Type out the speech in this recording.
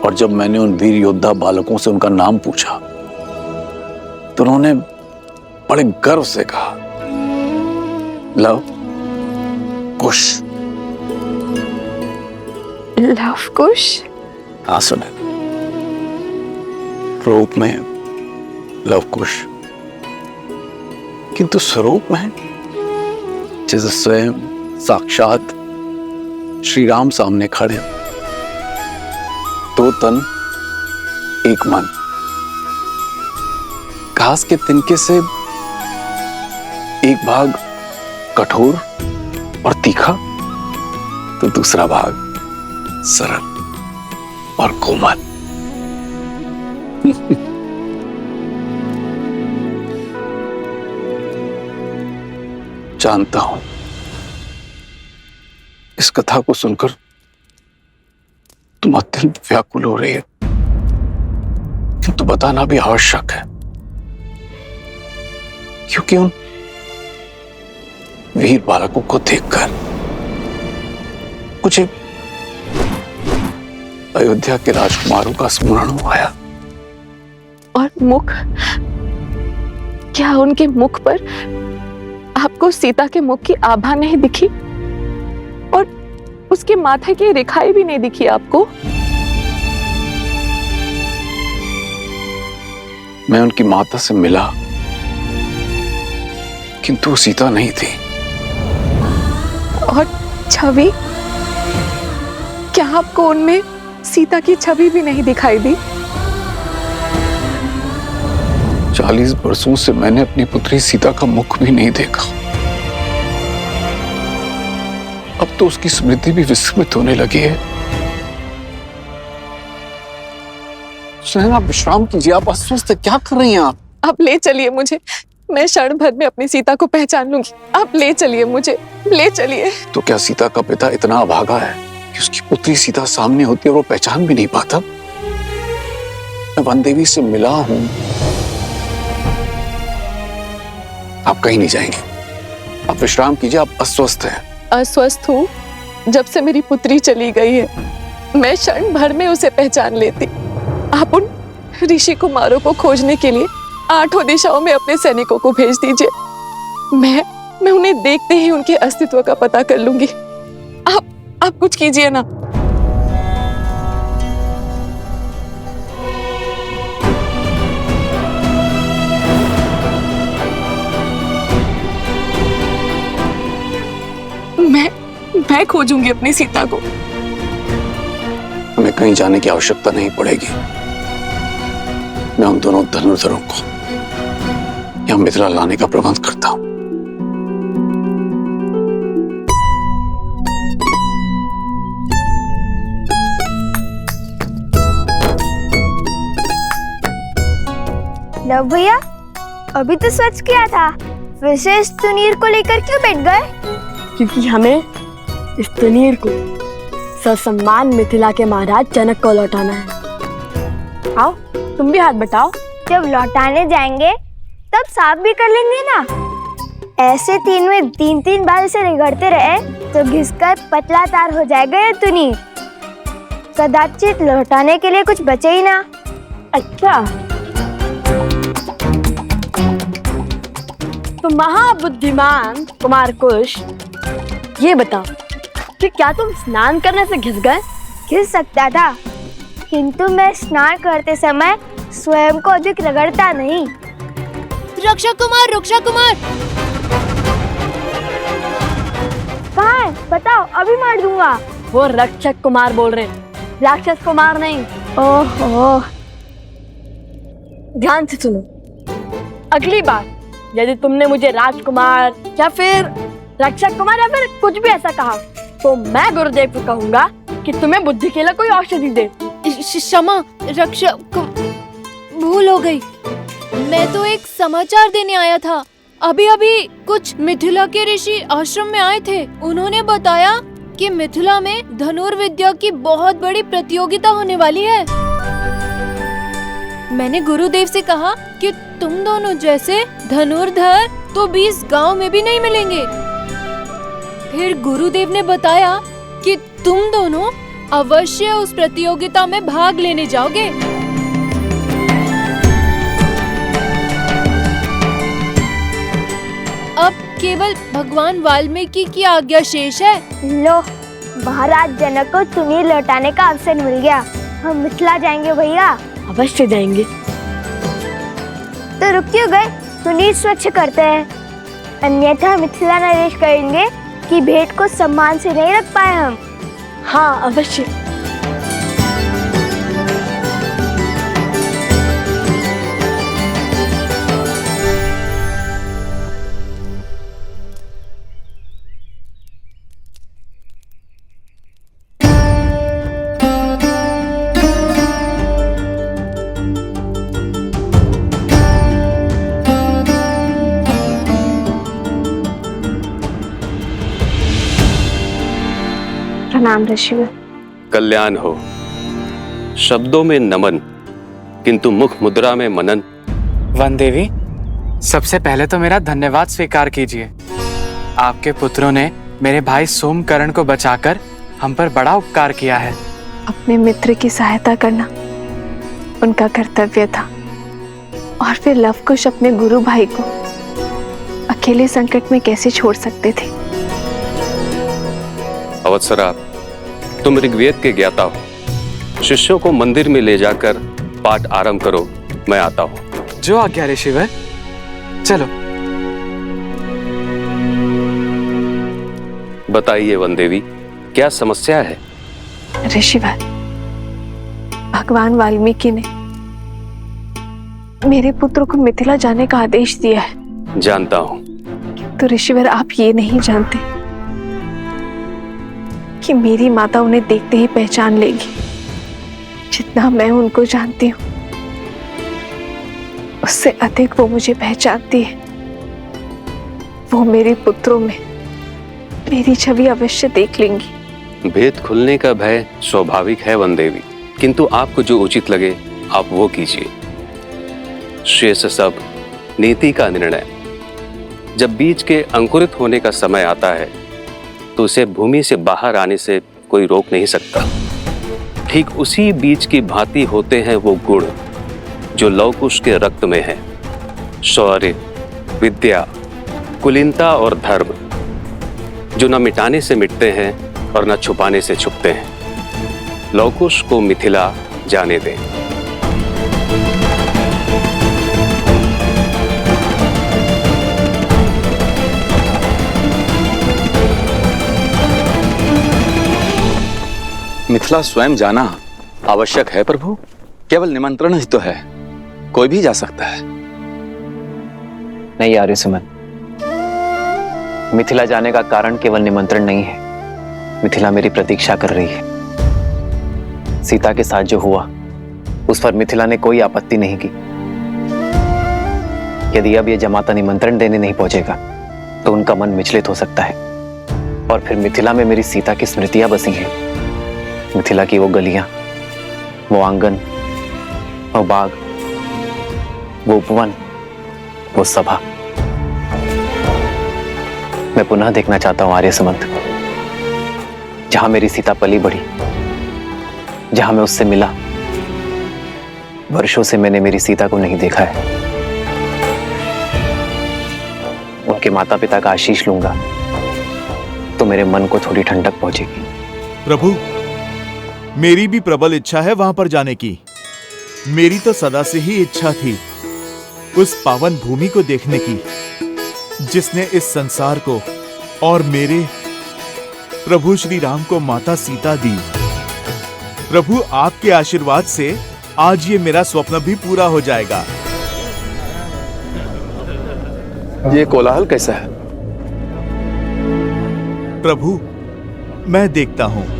और जब मैंने उन वीर योद्धा बालकों से उनका नाम पूछा तो उन्होंने बड़े गर्व से कहा, लव कुश। लव कुश? हाँ सुने, रूप में लव कुश, किंतु स्वरूप में जैसे स्वयं साक्षात श्री राम सामने खड़े, दो तन एक मन। घास के तिनके से एक भाग कठोर और तीखा तो दूसरा भाग सरल और कोमल। जानता हूं इस कथा को सुनकर तुम अत्यंत व्याकुल हो रही है, किंतु बताना भी आवश्यक है, क्योंकि उन वीर बालकों को देखकर मुझे अयोध्या के राजकुमारों का स्मरण आया। और मुख, क्या उनके मुख पर आपको सीता के मुख की आभा नहीं दिखी? और उसके माथे की रेखाएं भी नहीं दिखी आपको? मैं उनकी माता से मिला, किंतु सीता नहीं थी। और छवि, क्या आपको उनमें सीता की छवि भी नहीं दिखाई दी? 40 वर्षों से मैंने अपनी पुत्री सीता का मुख भी नहीं देखा। अब तो उसकी स्मृति भी विस्मृत होने लगी है। स्वयं आप विश्राम कीजिए, आप अस्वस्थ, क्या कर रही हैं आप? आप ले चलिए मुझे, मैं क्षण भर में अपनी सीता को पहचान लूंगी। आप ले चलिए मुझे, ले चलिए। तो क्या सीता का पिता इतना अभागा है कि उसकी पुत्री सीता सामने होती है और वो पहचान भी नहीं पाता? मैं वन देवी से मिला हूं। आप कहीं नहीं जाएंगे, आप विश्राम कीजिए, आप अस्वस्थ हैं। अस्वस्थ हूँ? जब से मेरी पुत्री चली गई है, मैं क्षण भर में उसे पहचान लेती। आप उन ऋषि कुमारों को खोजने के लिए 8 दिशाओं में अपने सैनिकों को भेज दीजिए। मैं उन्हें देखते ही उनके अस्तित्व का पता कर लूंगी। आप कुछ कीजिए ना। मैं खोजूंगी अपनी सीता को। हमें कहीं जाने की आवश्यकता नहीं पड़ेगी। मैं उन दोनों धनुर्धरों को यहाँ मिथिला लाने का प्रबंध करता हूं। लव भैया, अभी तो स्वच्छ किया था, विशेष तुनीर को लेकर क्यों बैठ गए? क्योंकि हमें इस तुनीर को ससम्मान मिथिला के महाराज जनक को लौटाना है। आओ, तुम भी हाथ बटाओ। जब लौटाने जाएंगे तब साफ भी कर लेंगे ना। ऐसे 3 में 3 बार इसे रगड़ते रहे तो घिसकर पतला तार हो जाएगा ये तुनीर। कदाचित लौटाने के लिए कुछ बचे ही ना। अच्छा, तो महाबुद्धिमान कुमार कुश, ये बताओ कि क्या तुम स्नान करने से घिस गए? घिस सकता था, किंतु मैं स्नान करते समय स्वयं को अधिक रगड़ता नहीं। रक्षा कुमार, रक्षा कुमार! कहाँ है? बताओ, अभी मार दूंगा। वो रक्षक कुमार बोल रहे, राक्षस कुमार नहीं। ओहो, ध्यान से सुनो। अगली बार यदि तुमने मुझे राजकुमार या फिर रक्षक कुमार या फिर कुछ भी ऐसा कहा तो मैं गुरुदेव को कहूंगा कि तुम्हें बुद्धि के लिए कोई औषधि दे। क्षमा रक्षक, भूल हो गई। मैं तो एक समाचार देने आया था। अभी अभी कुछ मिथिला के ऋषि आश्रम में आए थे। उन्होंने बताया कि मिथिला में धनुर्विद्या की बहुत बड़ी प्रतियोगिता होने वाली है। मैंने गुरुदेव से कहा कि तुम दोनों जैसे धनुर्धर तो 20 गांव में भी नहीं मिलेंगे। फिर गुरुदेव ने बताया कि तुम दोनों अवश्य उस प्रतियोगिता में भाग लेने जाओगे। अब केवल भगवान वाल्मीकि की आज्ञा शेष है। लो, महाराज जनक को चुन्नी लौटाने का अवसर मिल गया। हम मिथिला जाएंगे भैया। अवश्य जाएंगे। तो रुक क्यों गए? चुन्नी स्वच्छ करते हैं, अन्यथा मिथिला नरेश कहेंगे कि भेंट को सम्मान से नहीं रख पाए हम। हाँ अवश्य। प्रणाम ऋषिवर। कल्याण हो। शब्दों में नमन, किंतु मुख मुद्रा में मनन। वन देवी, सबसे पहले तो मेरा धन्यवाद स्वीकार कीजिए। आपके पुत्रों ने मेरे भाई सोमकर्ण को बचाकर हम पर बड़ा उपकार किया है। अपने मित्र की सहायता करना उनका कर्तव्य था, और फिर लवकुश अपने गुरु भाई को अकेले संकट में कैसे छोड़ सकते थे। अवत्सरा, तुम ऋग्वेद के ज्ञाता हो। शिष्यों को मंदिर में ले जाकर पाठ आरंभ करो, मैं आता हूँ। जो आज्ञा ऋषिवर। चलो। बताइए वन देवी, क्या समस्या है? ऋषिवर, भगवान वाल्मीकि ने मेरे पुत्र को मिथिला जाने का आदेश दिया है। जानता हूँ। तो ऋषिवर, आप ये नहीं जानते कि मेरी माता उन्हें देखते ही पहचान लेगी। जितना मैं उनको जानती हूँ, उससे अधिक वो मुझे पहचानती है। वो मेरे पुत्रों में मेरी छवि अवश्य देख लेंगी। भेद खुलने का भय स्वाभाविक है वन देवी, किंतु आपको जो उचित लगे आप वो कीजिए। शेष सब नीति का निर्णय। जब बीज के अंकुरित होने का समय आता है तो उसे भूमि से बाहर आने से कोई रोक नहीं सकता। ठीक उसी बीज की भांति होते हैं वो गुण जो लवकुश के रक्त में है। शौर्य, विद्या, कुलीनता और धर्म, जो न मिटाने से मिटते हैं और न छुपाने से छुपते हैं। लवकुश को मिथिला जाने दें। मिथिला स्वयं जाना आवश्यक है प्रभु। केवल निमंत्रण ही तो है, कोई भी जा सकता है। नहीं आर्यसुमन, मिथिला जाने का कारण केवल निमंत्रण नहीं है। मिथिला मेरी प्रतीक्षा कर रही है। सीता के साथ जो हुआ उस पर मिथिला ने कोई आपत्ति नहीं की। यदि अब यह जमाता निमंत्रण देने नहीं पहुंचेगा तो उनका मन विचलित हो सकता है, और फिर मिथिला में मेरी सीता की स्मृतियां बसी हैं। मिथिला की वो गलियां, वो आंगन, वो बाग, वो उपवन, वो सभा मैं पुनः देखना चाहता हूं आर्यसुमंत। जहां मेरी सीता पली बढ़ी, जहां मैं उससे मिला। वर्षों से मैंने मेरी सीता को नहीं देखा है। उनके माता पिता का आशीष लूंगा तो मेरे मन को थोड़ी ठंडक पहुंचेगी। प्रभु, मेरी भी प्रबल इच्छा है वहां पर जाने की। मेरी तो सदा से ही इच्छा थी उस पावन भूमि को देखने की जिसने इस संसार को और मेरे प्रभु श्री राम को माता सीता दी। प्रभु, आपके आशीर्वाद से आज ये मेरा स्वप्न भी पूरा हो जाएगा। ये कोलाहल कैसा है? प्रभु, मैं देखता हूं।